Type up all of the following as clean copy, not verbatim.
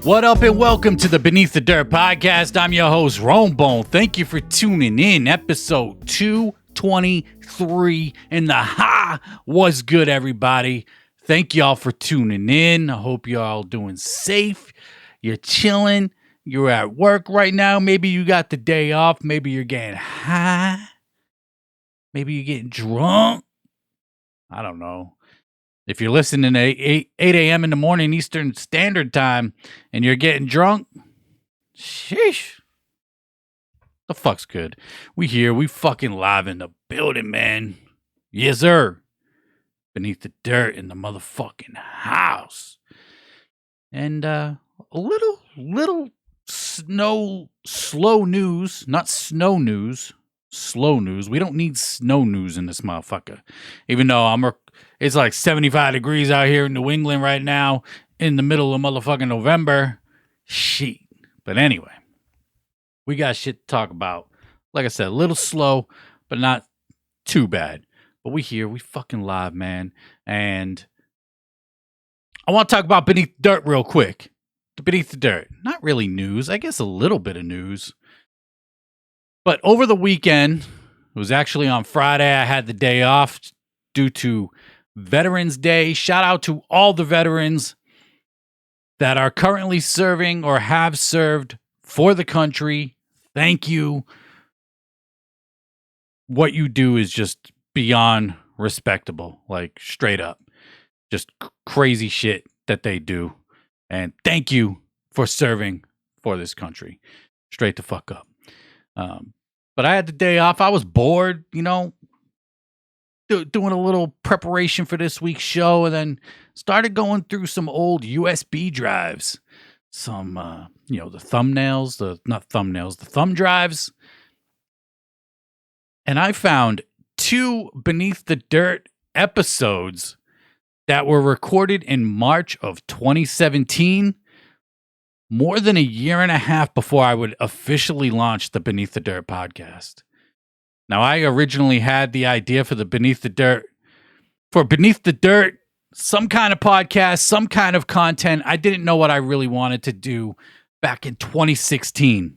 What up and welcome to the Beneath the Dirt podcast. I'm your host, Rombone. Thank you for tuning in. Episode 223 in the ha. What's good, everybody? Thank y'all for tuning in. I hope y'all doing safe. You're chilling. You're at work right now. Maybe you got the day off. Maybe you're getting high. Maybe you're getting drunk. I don't know. If you're listening at 8 a.m. in the morning Eastern Standard Time and you're getting drunk, sheesh. The fuck's good? We here. We fucking live in the building, man. Yes, sir. Beneath the dirt in the motherfucking house. And a little slow news. Not snow news. Slow news. We don't need snow news in this motherfucker. Even though it's like 75 degrees out here in New England right now in the middle of motherfucking November. Shit. But anyway, we got shit to talk about. Like I said, a little slow, but not too bad. But we here. We fucking live, man. And I want to talk about Beneath the Dirt real quick. Beneath the Dirt. Not really news. I guess a little bit of news. But over the weekend, it was actually on Friday, I had the day off due to Veterans Day. Shout out to all the veterans that are currently serving or have served for the country. Thank you. What you do is just beyond respectable, like straight up. Just crazy shit that they do. And thank you for serving for this country. Straight the fuck up. But I had the day off. I was bored, doing a little preparation for this week's show, and then started going through some old USB drives, some, the thumb drives. And I found 2 Beneath the Dirt episodes that were recorded in March of 2017. More than a year and a half before I would officially launch the Beneath the Dirt podcast. Now, I originally had the idea for Beneath the Dirt, some kind of podcast, some kind of content. I didn't know what I really wanted to do back in 2016.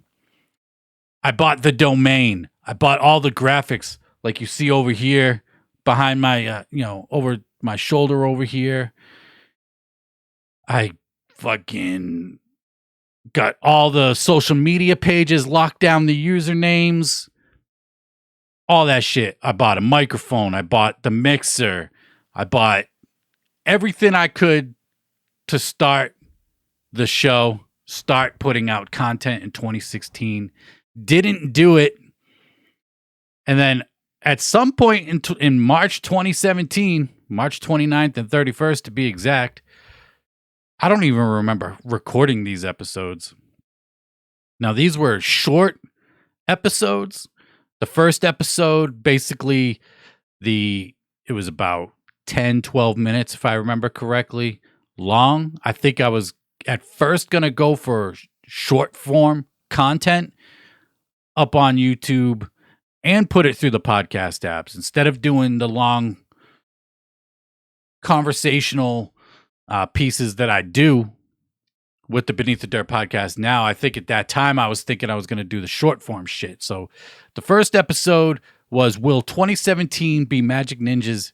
I bought the domain. I bought all the graphics like you see over here behind my, over my shoulder over here. I fucking got all the social media pages, locked down the usernames, all that shit. I bought a microphone. I bought the mixer. I bought everything I could to start the show, start putting out content in 2016. Didn't do it. And then at some point in March 2017, March 29th and 31st to be exact, I don't even remember recording these episodes. Now, these were short episodes. The first episode, basically, it was about 10, 12 minutes, if I remember correctly, long. I think I was at first going to go for short form content up on YouTube and put it through the podcast apps instead of doing the long conversational pieces that I do with the Beneath the Dirt podcast now. I think at that time I was thinking I was going to do the short form shit. So the first episode was Will 2017 Be Magic Ninja's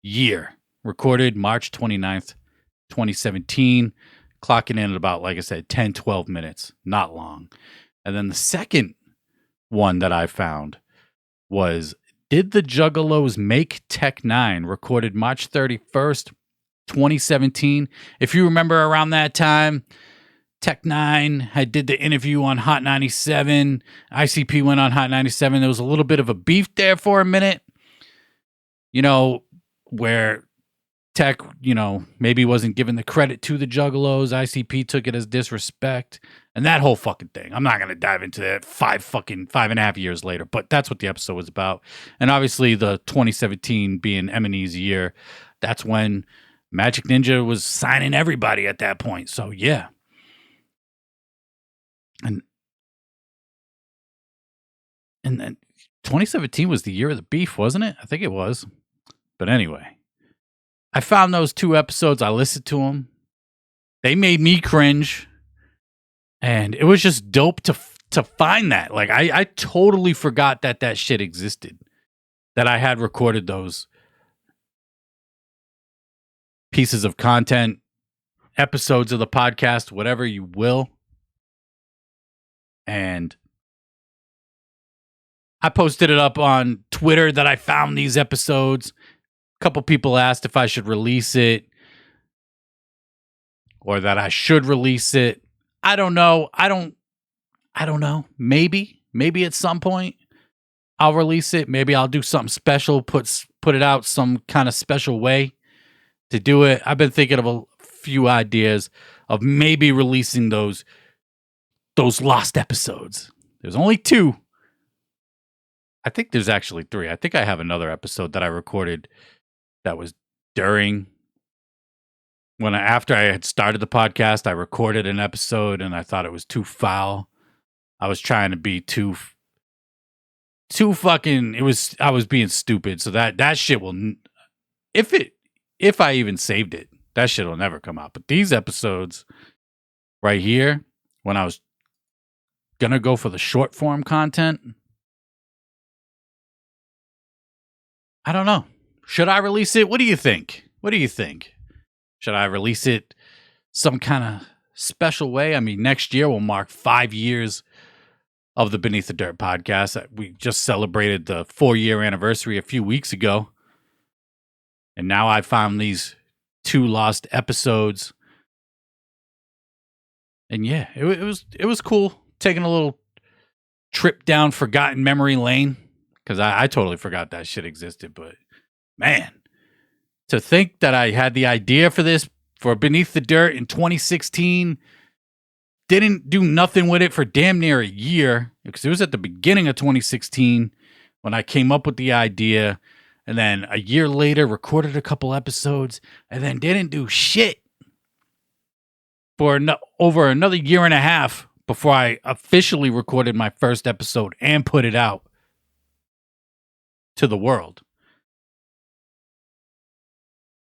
Year? Recorded March 29th, 2017. Clocking in at about, like I said, 10, 12 minutes. Not long. And then the second one that I found was Did the Juggalos Make Tech 9? Recorded March 31st, 2017. If you remember around that time, Tech 9 did the interview on Hot 97. ICP went on Hot 97. There was a little bit of a beef there for a minute, where Tech, maybe wasn't given the credit to the Juggalos. ICP took it as disrespect and that whole fucking thing. I'm not going to dive into that 5.5 years later, but that's what the episode was about. And obviously the 2017 being M&E's year, that's when Magic Ninja was signing everybody at that point. So, yeah. And then 2017 was the year of the beef, wasn't it? I think it was. But anyway, I found those 2 episodes. I listened to them. They made me cringe. And it was just dope to find that. Like I totally forgot that shit existed. That I had recorded those pieces of content, episodes of the podcast, whatever you will. And I posted it up on Twitter that I found these episodes. A couple people asked if I should release it or that I should release it. I don't know. I don't know. Maybe at some point I'll release it. Maybe I'll do something special, put it out some kind of special way to do it. I've been thinking of a few ideas of maybe releasing those lost episodes. There's only 2. I think there's actually 3. I think I have another episode that I recorded that was during after I had started the podcast. I recorded an episode and I thought it was too foul. I was trying to be too fucking. I was being stupid. So that shit will, if I even saved it, that shit will never come out. But these episodes right here, when I was gonna go for the short form content, I don't know. Should I release it? What do you think? Should I release it some kind of special way? I mean, next year will mark 5 years of the Beneath the Dirt podcast. We just celebrated the 4-year anniversary a few weeks ago. And now I found these 2 lost episodes. And yeah, it was cool taking a little trip down forgotten memory lane. Because I totally forgot that shit existed. But man, to think that I had the idea for this, for Beneath the Dirt in 2016, didn't do nothing with it for damn near a year. Because it was at the beginning of 2016 when I came up with the idea. And then a year later, recorded a couple episodes. And then didn't do shit for over another year and a half before I officially recorded my first episode and put it out to the world.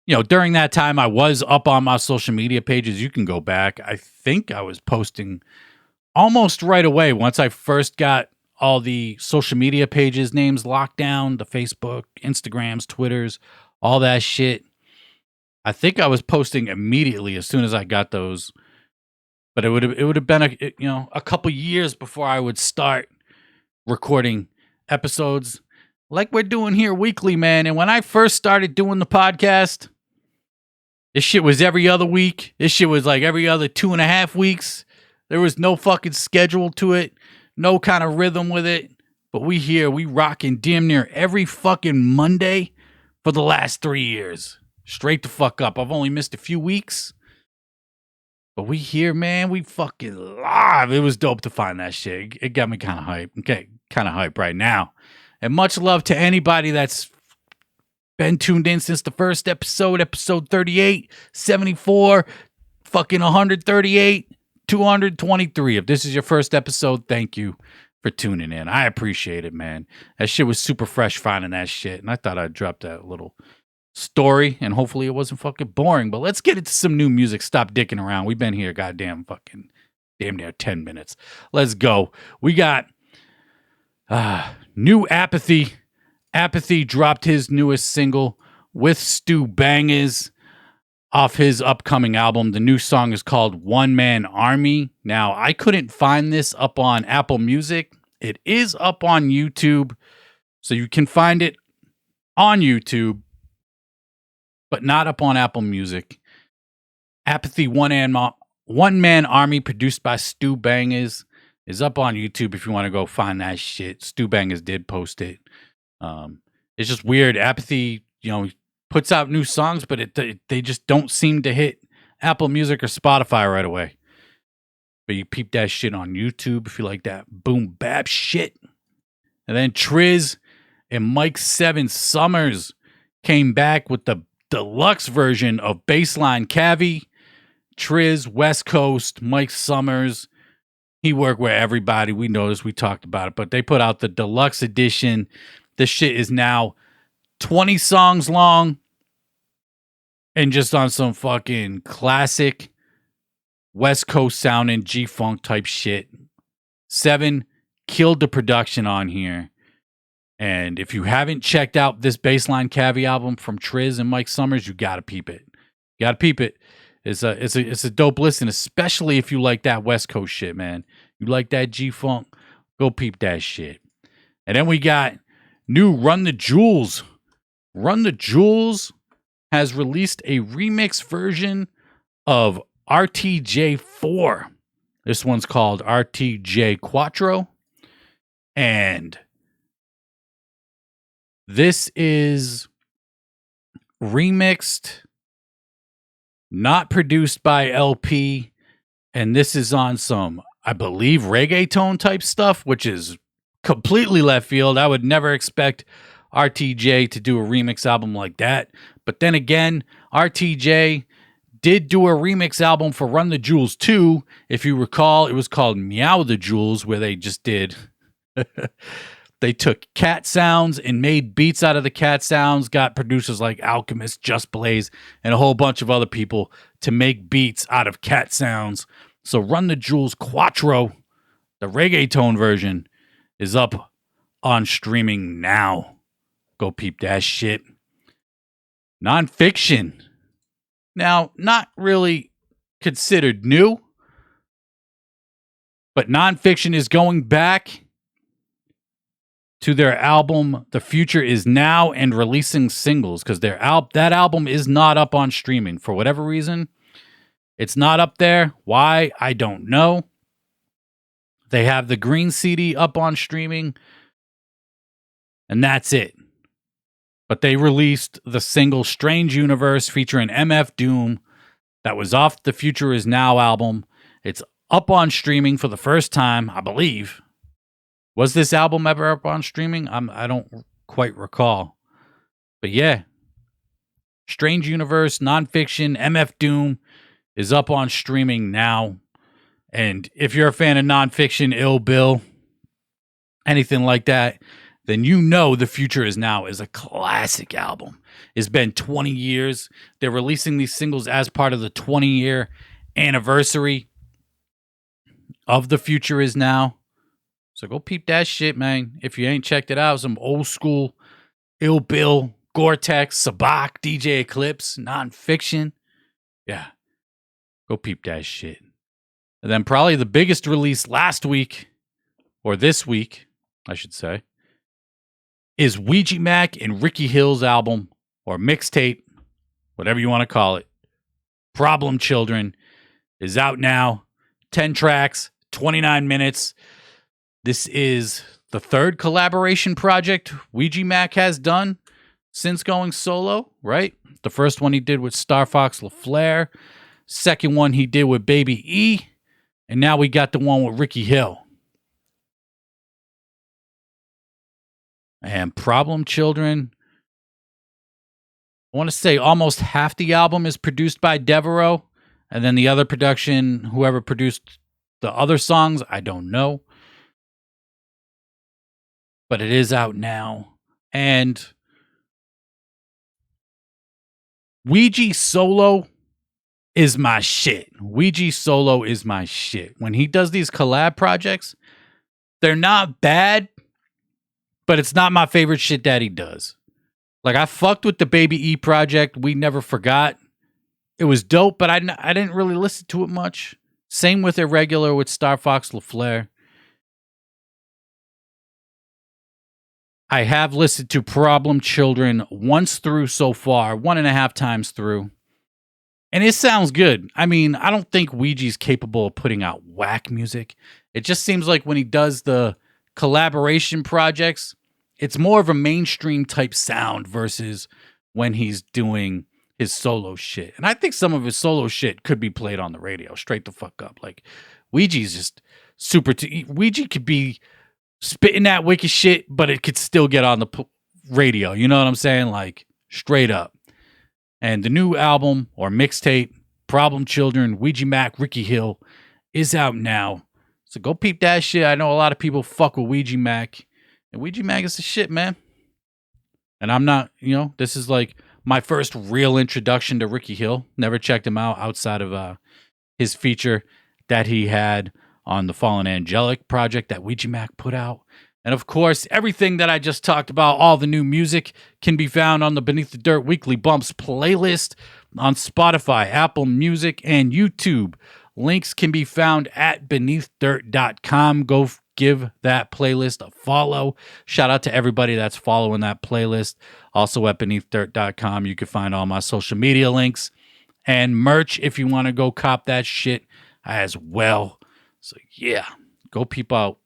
You know, during that time, I was up on my social media pages. You can go back. I think I was posting almost right away once I first got all the social media pages names locked down, the Facebook, Instagrams, Twitters, all that shit. I think I was posting immediately as soon as I got those. But it would have been a couple years before I would start recording episodes like we're doing here weekly, man. And when I first started doing the podcast, this shit was every other week. This shit was like every other 2.5 weeks. There was no fucking schedule to it. No kind of rhythm with it. But we rocking damn near every fucking Monday for the last 3 years. Straight the fuck up. I've only missed a few weeks. But we here, man. We fucking live. It was dope to find that shit. It got me kind of hype. Okay, kind of hype right now. And much love to anybody that's been tuned in since the first episode 38, 74, fucking 138, 223. If this is your first episode, thank you for tuning in. I appreciate it, man. That shit was super fresh finding that shit. And I thought I'd drop that little story and hopefully it wasn't fucking boring. But let's get into some new music. Stop dicking around. We've been here goddamn fucking damn near 10 minutes. Let's go. We got new Apathy. Apathy dropped his newest single with Stu Bangas off his upcoming album. The new song is called One Man Army. Now, I couldn't find this up on Apple Music. It is up on YouTube, so you can find it on YouTube, but not up on Apple Music. Apathy One Man Army, produced by Stu Bangas, is up on YouTube if you want to go find that shit. Stu Bangas did post it. It's just weird. Apathy, puts out new songs, but they just don't seem to hit Apple Music or Spotify right away. But you peep that shit on YouTube if you like that boom bap shit. And then Trizz and Mike Summers came back with the deluxe version of Baseline Cavi. Trizz, West Coast, Mike Summers. He worked with everybody. We know this. We talked about it. But they put out the deluxe edition. This shit is now 20 songs long and just on some fucking classic West Coast sounding G-Funk type shit. 7 killed the production on here. And if you haven't checked out this baseline cavi album from Trizz and Mike Summers, you gotta peep it. You gotta peep it. It's a dope listen, especially if you like that West Coast shit, man. You like that G-Funk, go peep that shit. And then we got new Run the Jewels. Run the Jewels has released a remix version of RTJ4. This one's called RTJ Quattro. And this is remixed, not produced by LP. And this is on some, I believe, reggaeton type stuff, which is completely left field. I would never expect RTJ to do a remix album like that. But then again, RTJ did do a remix album for Run the Jewels 2. If you recall, it was called Meow the Jewels, where they just did... They took cat sounds and made beats out of the cat sounds, got producers like Alchemist, Just Blaze, and a whole bunch of other people to make beats out of cat sounds. So Run the Jewels Quattro, the reggaeton version, is up on streaming now. Go peep that shit. Nonfiction. Now, not really considered new, but Nonfiction is going back to their album The Future Is Now and releasing singles, because that album is not up on streaming for whatever reason. It's not up there. Why? I don't know. They have the green CD up on streaming, and that's it. But they released the single Strange Universe featuring MF Doom that was off the Future Is Now album. It's up on streaming for the first time, I believe. Was this album ever up on streaming? I don't quite recall. But yeah, Strange Universe, Nonfiction, MF Doom is up on streaming now. And if you're a fan of Nonfiction, Ill Bill, anything like that, then you know The Future Is Now is a classic album. It's been 20 years. They're releasing these singles as part of the 20-year anniversary of The Future Is Now. So go peep that shit, man. If you ain't checked it out, some old school Ill Bill, Gore-Tex, Sabak, DJ Eclipse, Nonfiction. Yeah. Go peep that shit. And then probably the biggest release last week, or this week, I should say, is Ouija Macc and Ricky Hil's album, or mixtape, whatever you want to call it. Problem Children is out now. 10 tracks, 29 minutes. This is the third collaboration project Ouija Macc has done since going solo, right? The first one he did with Star Fox LaFleur. Second one he did with Baby E. And now we got the one with Ricky Hil. And Problem Children, I want to say almost half the album is produced by Devereaux. And then the other production, whoever produced the other songs, I don't know. But it is out now. And Ouija Solo is my shit. Ouija Solo is my shit. When he does these collab projects, they're not bad, but it's not my favorite shit that he does. Like, I fucked with the Baby E project. We Never Forgot. It was dope, but I didn't really listen to it much. Same with Irregular with Star Fox LaFleur. I have listened to Problem Children once through so far, 1.5 times through. And it sounds good. I mean, I don't think Ouija's capable of putting out whack music. It just seems like when he does the collaboration projects, it's more of a mainstream type sound versus when he's doing his solo shit. And I think some of his solo shit could be played on the radio straight the fuck up. Like, Ouija's just super... Ouija could be spitting that wicked shit, but it could still get on the radio. You know what I'm saying? Like, straight up. And the new album, or mixtape, Problem Children, Ouija Macc Ricky Hil, is out now. So go peep that shit. I know a lot of people fuck with Ouija Macc. And Ouija Macc is the shit, man. And I'm not, this is like my first real introduction to Ricky Hil. Never checked him out outside of his feature that he had on the Fallen Angelic project that Ouija Macc put out. And of course, everything that I just talked about, all the new music, can be found on the Beneath the Dirt Weekly Bumps playlist on Spotify, Apple Music, and YouTube. Links can be found at beneathdirt.com. Go give that playlist a follow. Shout out to everybody that's following that playlist. Also at beneathdirt.com, you can find all my social media links and merch if you want to go cop that shit as well. So yeah, go peep out.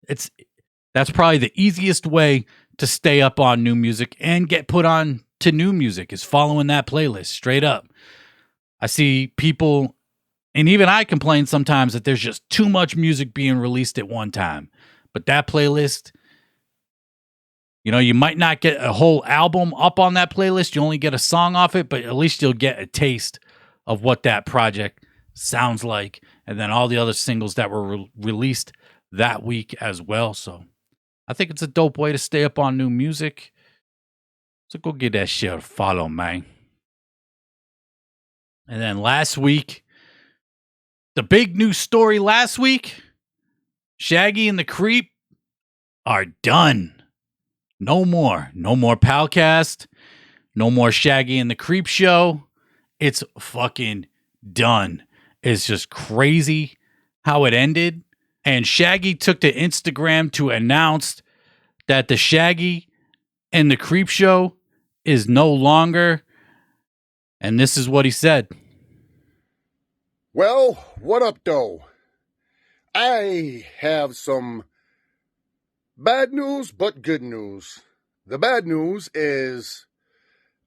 That's probably the easiest way to stay up on new music and get put on to new music is following that playlist straight up. I see people, and even I complain sometimes that there's just too much music being released at one time. But that playlist, you know, you might not get a whole album up on that playlist. You only get a song off it, but at least you'll get a taste of what that project sounds like. And then all the other singles that were released that week as well. So I think it's a dope way to stay up on new music. So go get that shit a follow, man. And then last week, the big news story last week, Shaggy and the Creep are done. No more. No more Palcast. No more Shaggy and the Creep show. It's fucking done. It's just crazy how it ended. And Shaggy took to Instagram to announce that the Shaggy and the Creep show is no longer. And this is what he said. Well, what up, though? I have some bad news, but good news. The bad news is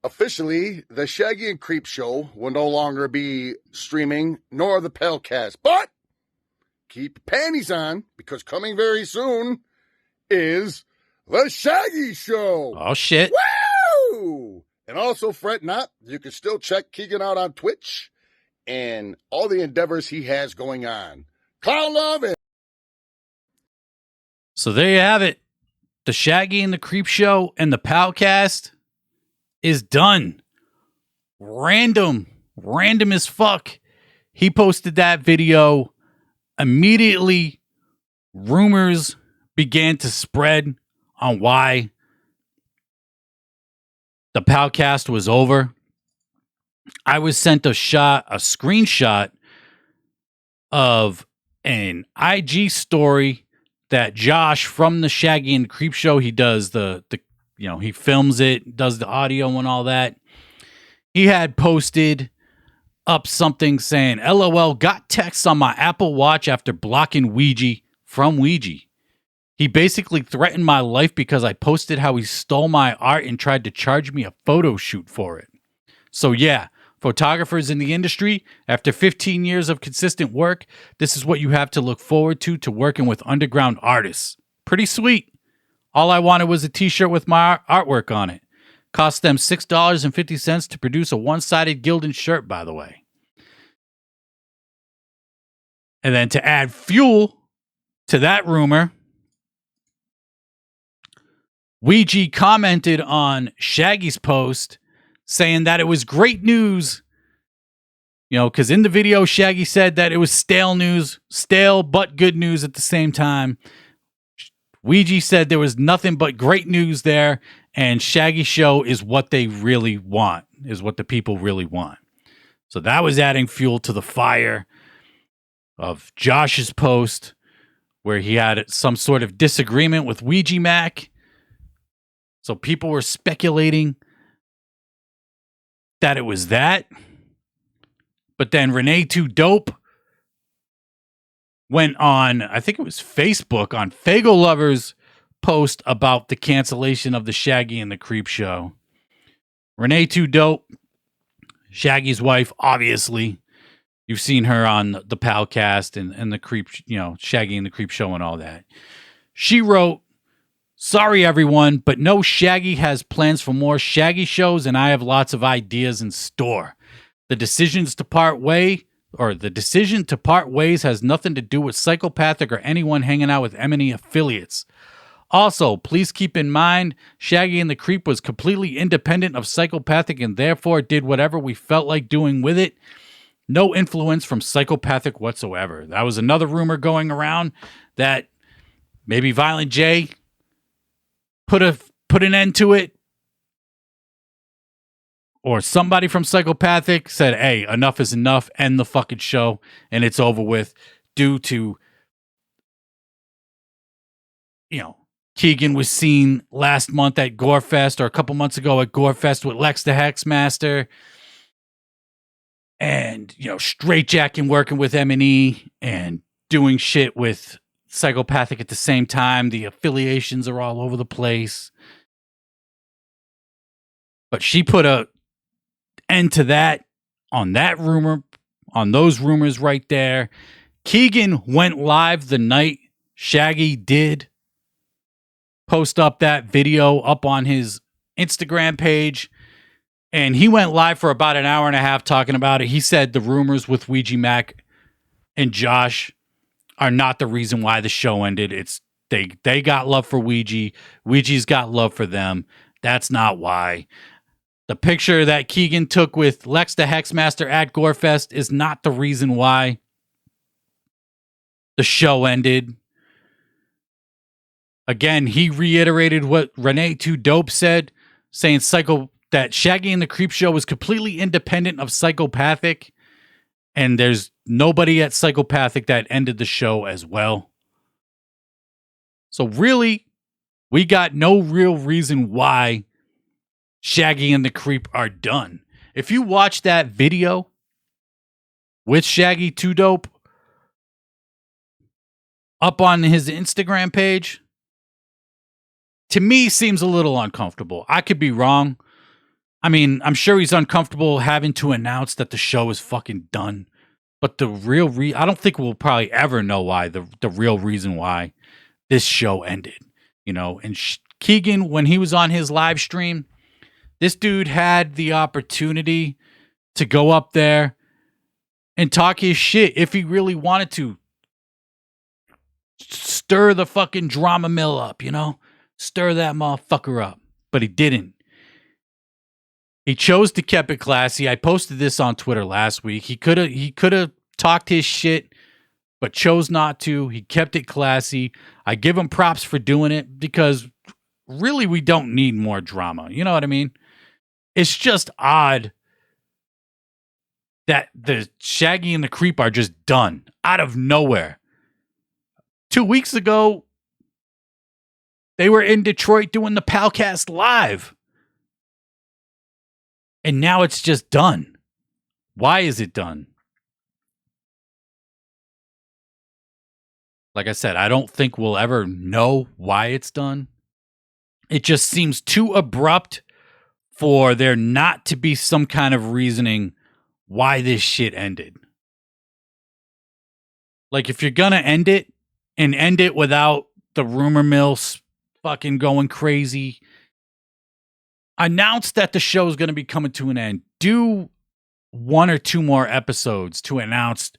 officially the Shaggy and Creep show will no longer be streaming, nor the Palcast. But keep your panties on, because coming very soon is the Shaggy show. Oh, shit. Woo! And also, fret not, you can still check Kegan out on Twitch and all the endeavors he has going on. Clown love it. So there you have it. The Shaggy and the Creep show and the Palcast is done. Random as fuck. He posted that video. Immediately, rumors began to spread on why the Palcast was over. I was sent a screenshot of an IG story that Josh from the Shaggy and Creep show, he does he films it, does the audio and all that. He had posted up something saying, LOL, got texts on my Apple Watch after blocking Ouija from Ouija. He basically threatened my life because I posted how he stole my art and tried to charge me a photo shoot for it. So yeah, photographers in the industry, after 15 years of consistent work, this is what you have to look forward to working with underground artists. Pretty sweet. All I wanted was a t-shirt with my artwork on it. Cost them $6.50 to produce a one-sided Gildan shirt, by the way. And then to add fuel to that rumor, Ouija commented on Shaggy's post saying that it was great news. You know, because in the video, Shaggy said that it was stale news, stale but good news at the same time. Ouija said there was nothing but great news there, and Shaggy show is what they really want, is what the people really want. So that was adding fuel to the fire of Josh's post, where he had some sort of disagreement with Ouija Macc. So people were speculating that it was that. But then Renee Too Dope went on, I think it was Facebook, on Fago Lover's post about the cancellation of the Shaggy and the Creep show. Renee Too Dope, Shaggy's wife, obviously. You've seen her on the Palcast and the Creep, Shaggy and the Creep show and all that. She wrote, "Sorry, everyone, but no, Shaggy has plans for more Shaggy shows, and I have lots of ideas in store. The decision to part ways has nothing to do with Psychopathic or anyone hanging out with M&E affiliates. Also, please keep in mind, Shaggy and the Creep was completely independent of Psychopathic and therefore did whatever we felt like doing with it. No influence from psychopathic whatsoever. That was another rumor going around that maybe Violent J put an end to it. Or somebody from Psychopathic said, hey, enough is enough, end the fucking show, and it's over with, due to, Kegan was seen last month at Gorefest, or a couple months ago at Gorefest with Lex the Hexmaster, and, straightjacking, working with M&E, and doing shit with Psychopathic at the same time. The affiliations are all over the place. But she put a end to that on that rumor, on those rumors right there. Kegan went live the night Shaggy did post up that video up on his Instagram page, and he went live for about an hour and a half talking about it. He said the rumors with Ouija Macc and Josh are not the reason why the show ended. It's they got love for Ouija. Ouija's got love for them. That's not why. The picture that Kegan took with Lex the Hexmaster at Gorefest is not the reason why the show ended. Again, he reiterated what Renee 2 Dope said, saying that Shaggy and the Creep Show was completely independent of Psychopathic, and there's nobody at Psychopathic that ended the show as well. So really, we got no real reason why Shaggy and the Creep are done. If you watch that video with Shaggy 2 Dope up on his Instagram page, to me seems a little uncomfortable. I could be wrong. I mean, I'm sure he's uncomfortable having to announce that the show is fucking done. But the real I don't think we'll probably ever know why, the real reason why this show ended. And Kegan, when he was on his live stream, this dude had the opportunity to go up there and talk his shit if he really wanted to. Stir the fucking drama mill up, Stir that motherfucker up. But he didn't. He chose to keep it classy. I posted this on Twitter last week. He could have talked his shit, but chose not to. He kept it classy. I give him props for doing it, because really we don't need more drama. You know what I mean? It's just odd that the Shaggy and the Creep are just done out of nowhere. 2 weeks ago, they were in Detroit doing the Palcast live. And now it's just done. Why is it done? Like I said, I don't think we'll ever know why it's done. It just seems too abrupt for there not to be some kind of reasoning why this shit ended. Like, if you're gonna end it, and end it without the rumor mill fucking going crazy, announce that the show is going to be coming to an end. Do 1 or 2 more episodes to announce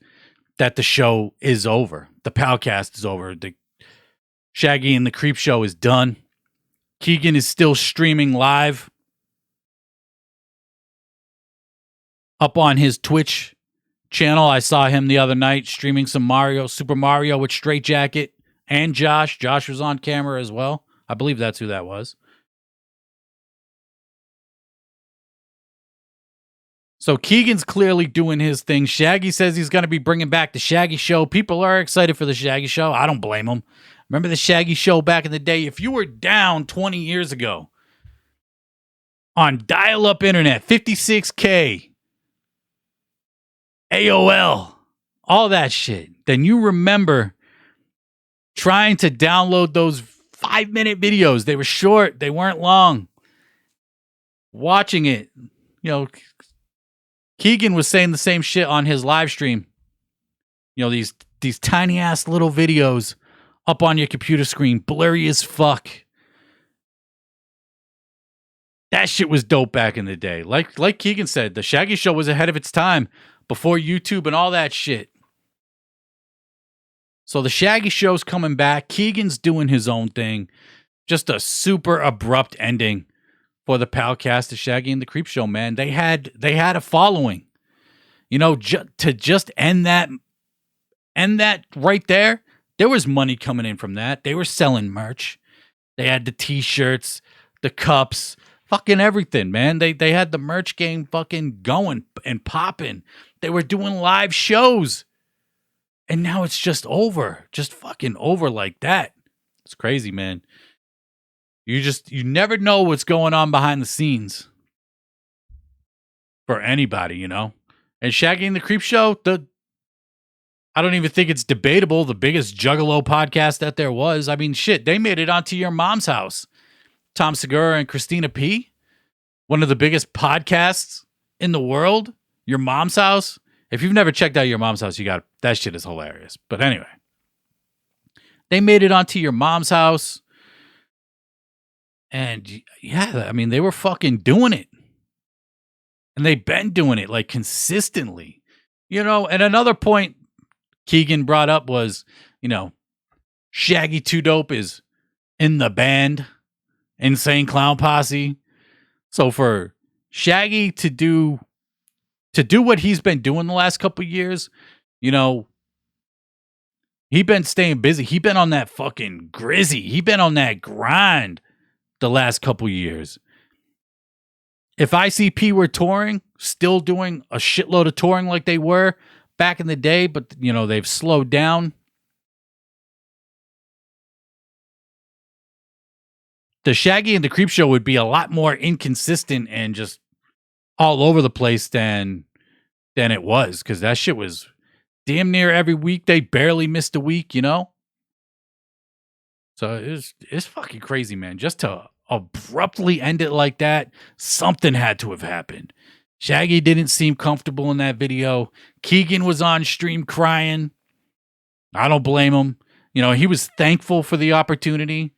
that the show is over. The Palcast is over. The Shaggy and the Creep Show is done. Kegan is still streaming live up on his Twitch channel. I saw him the other night streaming some Super Mario with Straight Jacket, and Josh. Josh was on camera as well. I believe that's who that was. So Kegan's clearly doing his thing. Shaggy says he's going to be bringing back the Shaggy Show. People are excited for the Shaggy Show. I don't blame them. Remember the Shaggy Show back in the day? If you were down 20 years ago on dial-up internet, 56K, AOL, all that shit, then you remember trying to download those 5-minute videos. They were short. They weren't long. Watching it, Kegan was saying the same shit on his live stream. These tiny ass little videos up on your computer screen, blurry as fuck. That shit was dope back in the day. Like Kegan said, the Shaggy Show was ahead of its time before YouTube and all that shit. So the Shaggy Show's coming back. Kegan's doing his own thing. Just a super abrupt ending for the Palcast, the Shaggy and the Creep Show, man. They had a following. to just end that right there. There was money coming in from that. They were selling merch. They had the t-shirts, the cups, fucking everything, man. They had the merch game fucking going and popping. They were doing live shows. And now it's just over. Just fucking over like that. It's crazy, man. You never know what's going on behind the scenes for anybody, And Shaggy and the Creep Show, I don't even think it's debatable, the biggest Juggalo podcast that there was. I mean, shit, they made it onto Your Mom's House. Tom Segura and Christina P., one of the biggest podcasts in the world. Your Mom's House. If you've never checked out Your Mom's House, that shit is hilarious. But anyway, they made it onto Your Mom's House. And yeah, I mean, they were fucking doing it. And they've been doing it like consistently. And another point Kegan brought up was, Shaggy 2 Dope is in the band, Insane Clown Posse. So for Shaggy to do what he's been doing the last couple of years, he been staying busy. He been on that fucking grizzy. He been on that grind the last couple of years. If ICP were touring, still doing a shitload of touring like they were back in the day, but, they've slowed down. The Shaggy and the Creep Show would be a lot more inconsistent and just all over the place than it was, because that shit was damn near every week. They barely missed a week, So it's fucking crazy, man. Just to abruptly end it like that, something had to have happened. Shaggy didn't seem comfortable in that video. Kegan was on stream crying. I don't blame him. He was thankful for the opportunity.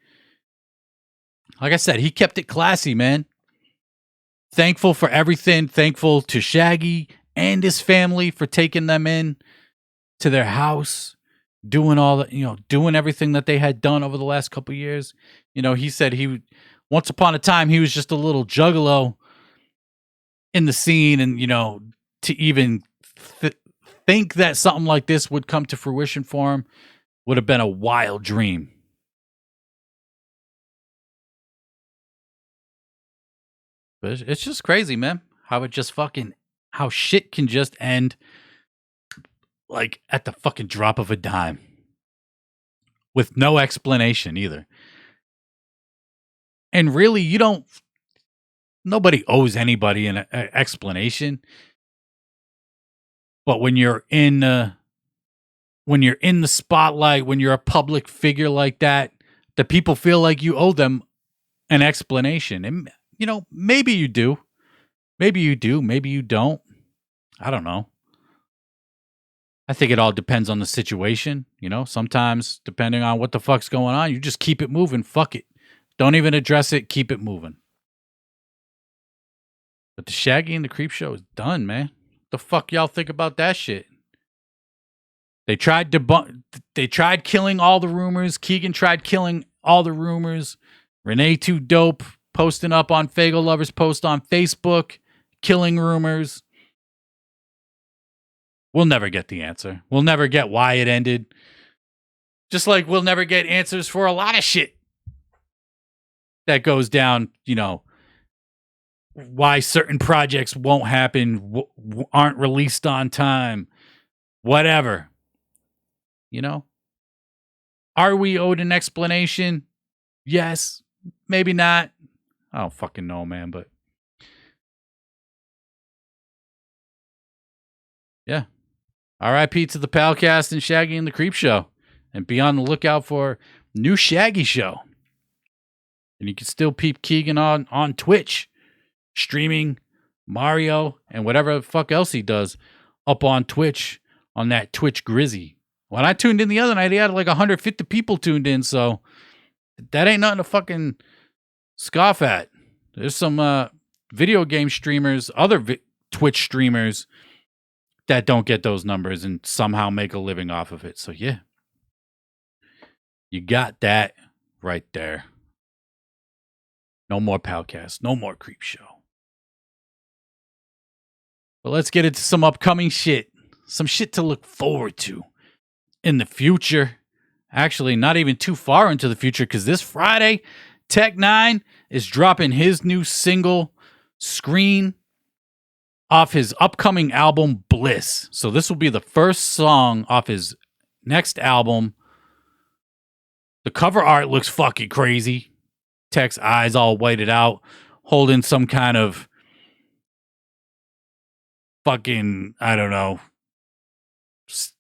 Like I said, he kept it classy, man. Thankful for everything. Thankful to Shaggy and his family for taking them in to their house, doing all the, doing everything that they had done over the last couple of years. He said once upon a time, he was just a little juggalo in the scene, and, to even think that something like this would come to fruition for him would have been a wild dream. But it's just crazy, man. How shit can just end like at the fucking drop of a dime with no explanation either. And really, nobody owes anybody an explanation. But when you're in the spotlight, when you're a public figure like that, the people feel like you owe them an explanation. And, maybe you do. Maybe you do. Maybe you don't. I don't know. I think it all depends on the situation. Sometimes depending on what the fuck's going on, you just keep it moving. Fuck it. Don't even address it. Keep it moving. But the Shaggy and the Creep Show is done, man. The fuck y'all think about that shit? They tried killing all the rumors. Kegan tried killing all the rumors. Renee 2 Dope posting up on Fago Lovers post on Facebook, killing rumors. We'll never get the answer. We'll never get why it ended. Just like we'll never get answers for a lot of shit that goes down, why certain projects won't happen, aren't released on time, whatever. Are we owed an explanation? Yes, maybe not. I don't fucking know, man, but yeah. R.I.P. to the Palcast and Shaggy and the Creep Show. And be on the lookout for new Shaggy show. And you can still peep Kegan on Twitch, streaming Mario and whatever the fuck else he does up on Twitch, on that Twitch Grizzy. When I tuned in the other night, he had like 150 people tuned in, so that ain't nothing to fucking scoff at. There's some video game streamers, other Twitch streamers that don't get those numbers and somehow make a living off of it. So yeah, you got that right there. No more Palcast, no more Creep Show. But let's get into some upcoming shit. Some shit to look forward to in the future. Actually, not even too far into the future, because this Friday, Tech N9ne is dropping his new single, Screen, off his upcoming album, Bliss. So this will be the first song off his next album. The cover art looks fucking crazy. Tech's eyes all whited out, holding some kind of fucking, I don't know,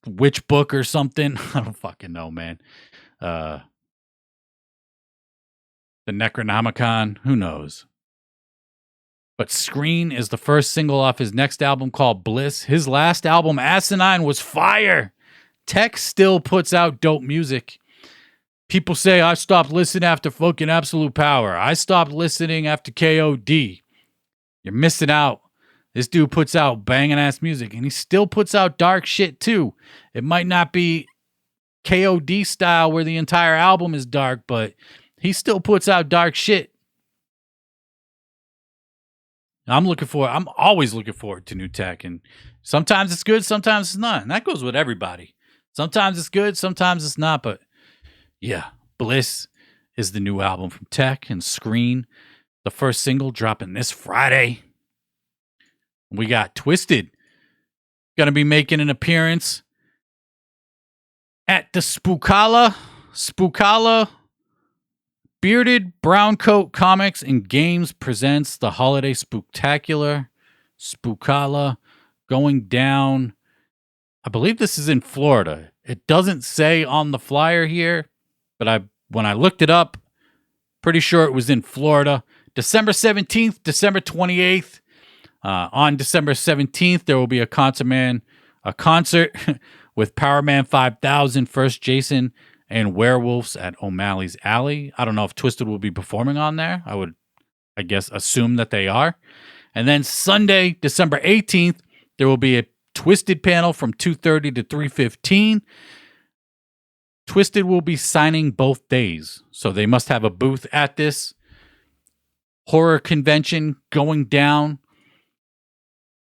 witch book or something. I don't fucking know, man. The Necronomicon, who knows? But Screen is the first single off his next album called Bliss. His last album, Asinine, was fire. Tech still puts out dope music. People say I stopped listening after fucking Absolute Power. I stopped listening after KOD. You're missing out. This dude puts out banging ass music, and he still puts out dark shit too. It might not be KOD style where the entire album is dark, but he still puts out dark shit. I'm always looking forward to new Tech, and sometimes it's good, sometimes it's not. And that goes with everybody. Sometimes it's good, sometimes it's not, but yeah, Bliss is the new album from Tech, and Screen, the first single, dropping this Friday. We got twiztid going to be making an appearance at the Spookala Bearded Brown Coat Comics and Games presents the Holiday Spooktacular. Spookala going down. I believe this is in Florida. It doesn't say on the flyer here, but when I looked it up, pretty sure it was in Florida. December 17th, December 28th. On December 17th, there will be a concert with Power Man 5000, First Jason, and Werewolves at O'Malley's Alley. I don't know if twiztid will be performing on there. I guess, assume that they are. And then Sunday, December 18th, there will be a twiztid panel from 2:30 to 3:15. Twiztid will be signing both days, so they must have a booth at this horror convention going down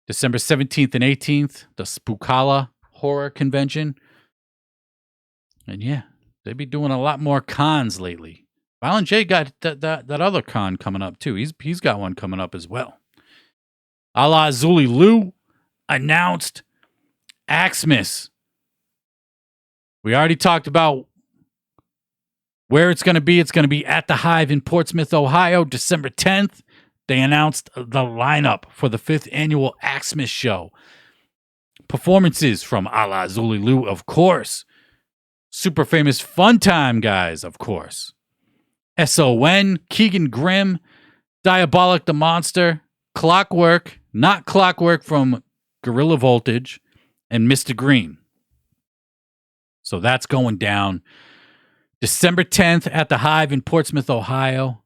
December 17th and 18th, the Spookala Horror Convention. And yeah, they be doing a lot more cons lately. Violent J got that other con coming up too. He's got one coming up as well. Alla Zululu announced Axemas. We already talked about where it's going to be. It's going to be at the Hive in Portsmouth, Ohio, December 10th. They announced the lineup for the 5th annual Axemas show. Performances from Alla Zululu, of course. Super famous Fun Time guys, of course. SON, Kegan Grimm, Diabolic the Monster, Clockwork, not Clockwork from Gorilla Voltage, and Mr. Green. So that's going down December 10th at the Hive in Portsmouth, Ohio.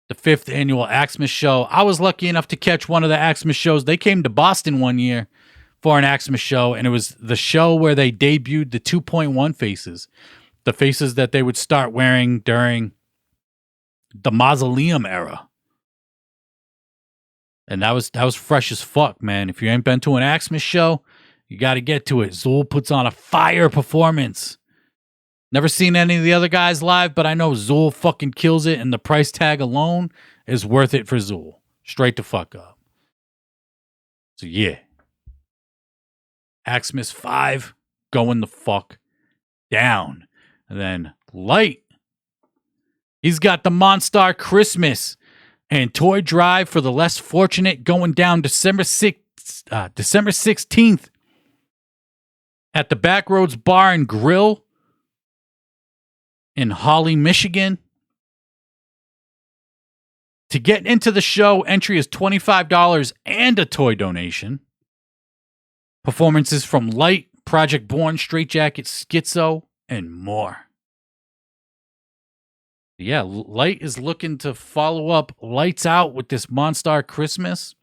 The 5th annual Axemas show. I was lucky enough to catch one of the Axemas shows. They came to Boston one year for an Axemas show, and it was the show where they debuted the 2.1 faces. The faces that they would start wearing during the Mausoleum era. And that was fresh as fuck, man. If you ain't been to an Axemas show, you got to get to it. Zool puts on a fire performance. Never seen any of the other guys live, but I know Zool fucking kills it, and the price tag alone is worth it for Zool. Straight the fuck up. So yeah. Axemas 5 going the fuck down. And then Lyte. He's got the Monstar Christmas and Toy Drive for the Less Fortunate going down December 16th at the Backroads Bar and Grill in Holly, Michigan. To get into the show, entry is $25 and a toy donation. Performances from Lyte, Project Born, Straight Jacket, Schizo, and more. Yeah, Lyte is looking to follow up Lights Out with this Monstar Christmas.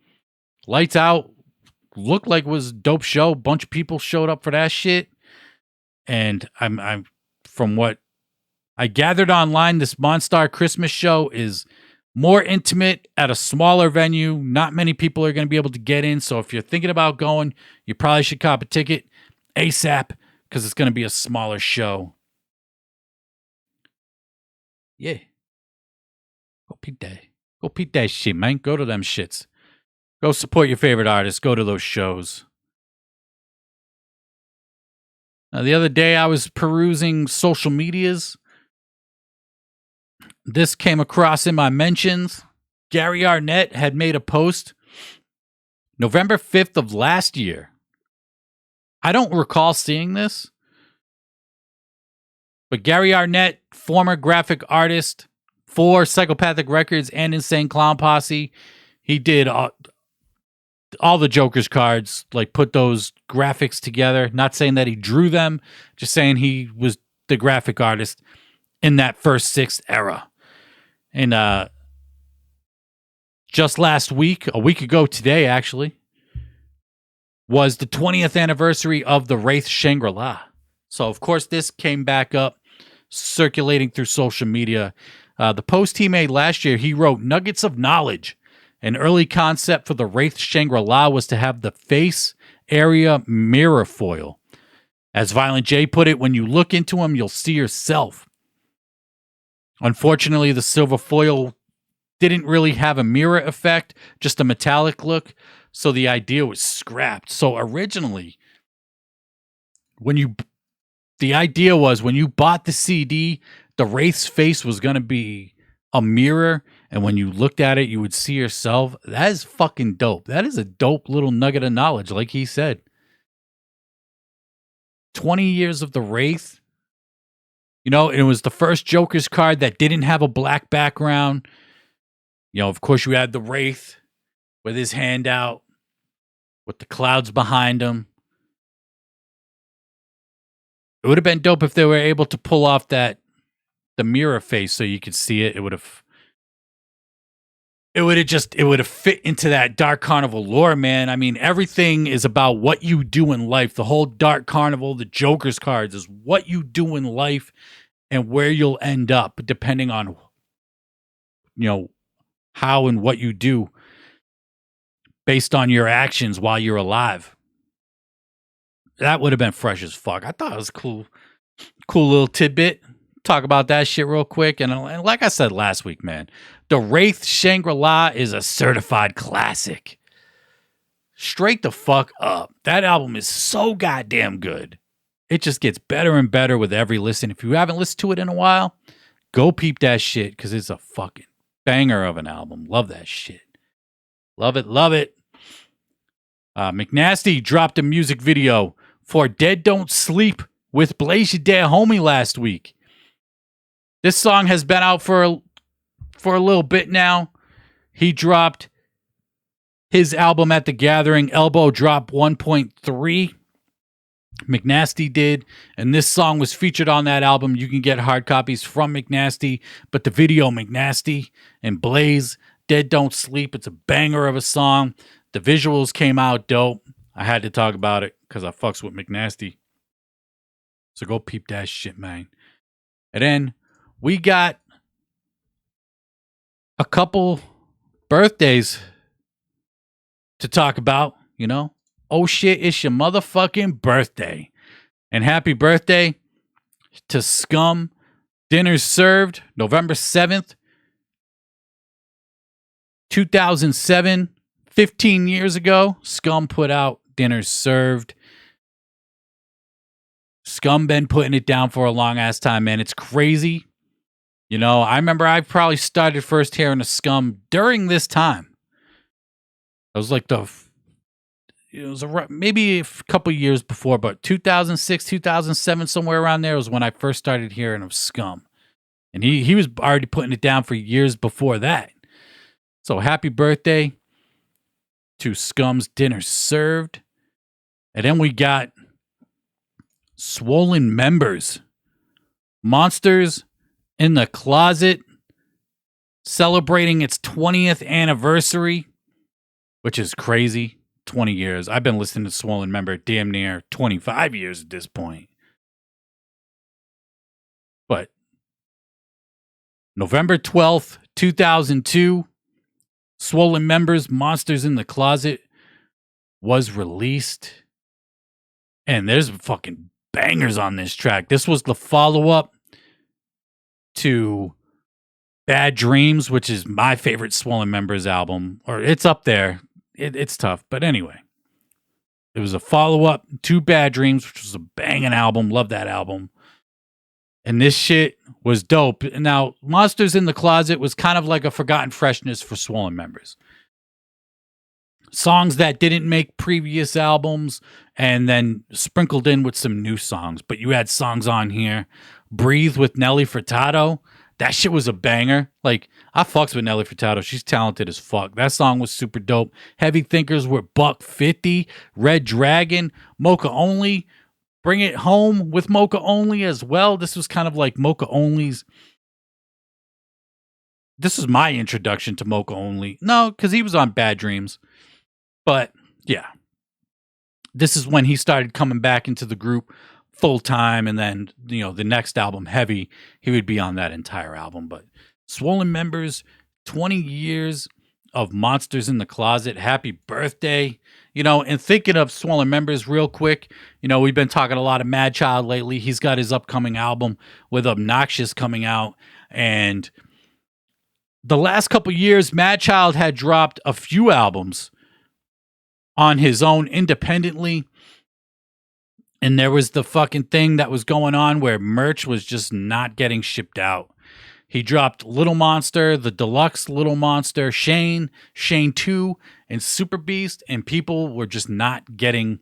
Lights Out looked like it was a dope show. Bunch of people showed up for that shit. And I'm from what I gathered online, this Monstar Christmas show is more intimate at a smaller venue. Not many people are going to be able to get in. So if you're thinking about going, you probably should cop a ticket ASAP because it's going to be a smaller show. Yeah. Go peep that. Go peep that shit, man. Go to them shits. Go support your favorite artists. Go to those shows. Now, the other day I was perusing social medias. This came across in my mentions. Gary Arnett had made a post November 5th of last year. I don't recall seeing this. But Gary Arnett, former graphic artist for Psychopathic Records and Insane Clown Posse, he did all the Joker's cards, like put those graphics together. Not saying that he drew them, just saying he was the graphic artist in that first 6th era. And just last week, a week ago today actually, was the 20th anniversary of the Wraith Shangri-La. So of course this came back up, circulating through social media. The post he made last year, he wrote, "Nuggets of knowledge. An early concept for the Wraith Shangri-La was to have the face area mirror foil. As Violent J put it, when you look into him, you'll see yourself. Unfortunately, the silver foil didn't really have a mirror effect, just a metallic look, so the idea was scrapped. So originally, the idea was when you bought the CD, the Wraith's face was going to be a mirror, and when you looked at it, you would see yourself. That is fucking dope. That is a dope little nugget of knowledge, like he said. 20 years of the Wraith. You know, it was the first Joker's card that didn't have a black background. You know, of course, you had the Wraith with his hand out, with the clouds behind him. It would have been dope if they were able to pull off the mirror face so you could see it. It would have fit into that Dark Carnival lore, man. I mean, everything is about what you do in life. The whole Dark Carnival, the Joker's cards, is what you do in life and where you'll end up, depending on, you know, how and what you do based on your actions while you're alive. That would have been fresh as fuck. I thought it was cool little tidbit. Talk about that shit real quick. And like I said last week, man, the Wraith Shangri-La is a certified classic. Straight the fuck up. That album is so goddamn good. It just gets better and better with every listen. If you haven't listened to it in a while, go peep that shit because it's a fucking banger of an album. Love that shit. Love it, love it. mcnastee dropped a music video for Dead Don't Sleep with Blaze Ya Dead Homie last week. This song has been out for a little bit now. He dropped his album at the Gathering, Elbow Drop 1.3. mcnastee did, and this song was featured on that album. You can get hard copies from mcnastee, but the video, mcnastee and Blaze, Dead Don't Sleep, it's a banger of a song. The visuals came out dope. I had to talk about it because I fucks with mcnastee. So go peep that shit, man. And then we got a couple birthdays to talk about, you know. Oh shit, it's your motherfucking birthday. And happy birthday to Scum. Dinnerz served November 7th, 2007. 15 years ago, Scum put out Dinnerz Served. Scum been putting it down for a long ass time, man. It's crazy. You know, I remember I probably started first hearing of Scum during this time. It was like maybe a couple years before, but 2006, 2007, somewhere around there was when I first started hearing of Scum. And he was already putting it down for years before that. So happy birthday to Scum's Dinnerz Served. And then we got Swollen Members. Monsters in the Closet celebrating its 20th anniversary, which is crazy. 20 years. I've been listening to Swollen Member damn near 25 years at this point. But November 12th, 2002, Swollen Members, Monsters in the Closet was released. And there's fucking bangers on this track. This was the follow-up to Bad Dreams, which is my favorite Swollen Members album. Or it's up there. It's tough. But anyway. It was a follow-up to Bad Dreams, which was a banging album. Love that album. And this shit was dope. Now, Monsters in the Closet was kind of like a forgotten freshness for Swollen Members. Songs that didn't make previous albums and then sprinkled in with some new songs. But you had songs on here. Breathe with Nelly Furtado. That shit was a banger. Like, I fucks with Nelly Furtado. She's talented as fuck. That song was super dope. Heavy Thinkers were $150. Red Dragon. Mocha Only. Bring It Home with Mocha Only as well. This was kind of like Mocha Only's. This is my introduction to Mocha Only. No, because he was on Bad Dreams. But, yeah. This is when he started coming back into the group full time. And then, you know, the next album, Heavy, he would be on that entire album. But Swollen Members, 20 years of Monsters in the Closet. Happy birthday. You know, and thinking of Swollen Members real quick, you know, we've been talking a lot of Madchild lately. He's got his upcoming album with Obnoxious coming out. And the last couple years, Madchild had dropped a few albums on his own independently. And there was the fucking thing that was going on where merch was just not getting shipped out. He dropped Little Monster, the deluxe Little Monster, Shane 2, and Superbeast, and people were just not getting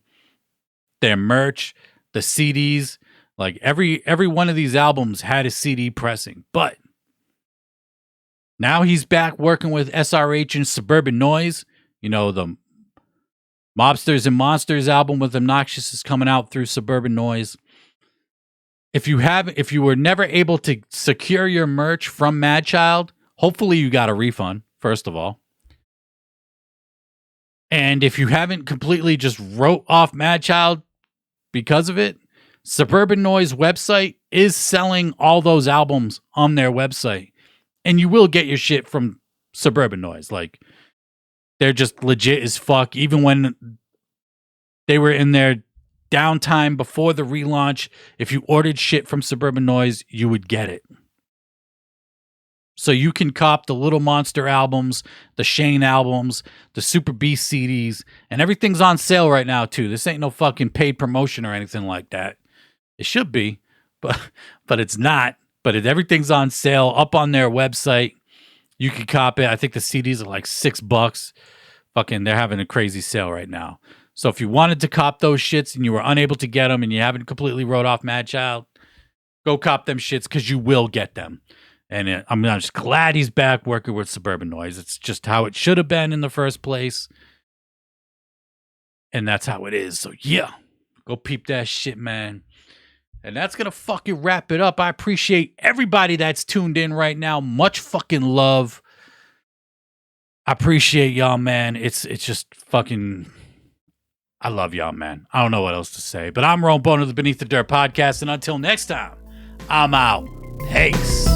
their merch, the CDs. Like every one of these albums had a CD pressing. But now he's back working with SRH and Suburban Noise. You know, the Mobsters and Monsters album with Obnoxious is coming out through Suburban Noise. If you were never able to secure your merch from Madchild, hopefully you got a refund, first of all. And if you haven't completely just wrote off Madchild because of it, Suburban Noise website is selling all those albums on their website. And you will get your shit from Suburban Noise. Like, they're just legit as fuck. Even when they were in their downtime before the relaunch, if you ordered shit from Suburban Noise, you would get it. So you can cop the Little Monster albums, the Shane albums, the Superbeast CDs, and everything's on sale right now too. This ain't no fucking paid promotion or anything like that. It should be, but it's not. But everything's on sale up on their website. You can cop it. I think the CDs are like $6. Fucking, they're having a crazy sale right now. So if you wanted to cop those shits and you were unable to get them and you haven't completely wrote off Madchild, go cop them shits because you will get them. And I'm just glad he's back working with Suburban Noise. It's just how it should have been in the first place. And that's how it is. So yeah, go peep that shit, man. And that's going to fucking wrap it up. I appreciate everybody that's tuned in right now. Much fucking love. I appreciate y'all, man. It's just fucking... I love y'all, man. I don't know what else to say. But I'm Rome Bone of the Beneath the Dirt podcast. And until next time, I'm out. Peace.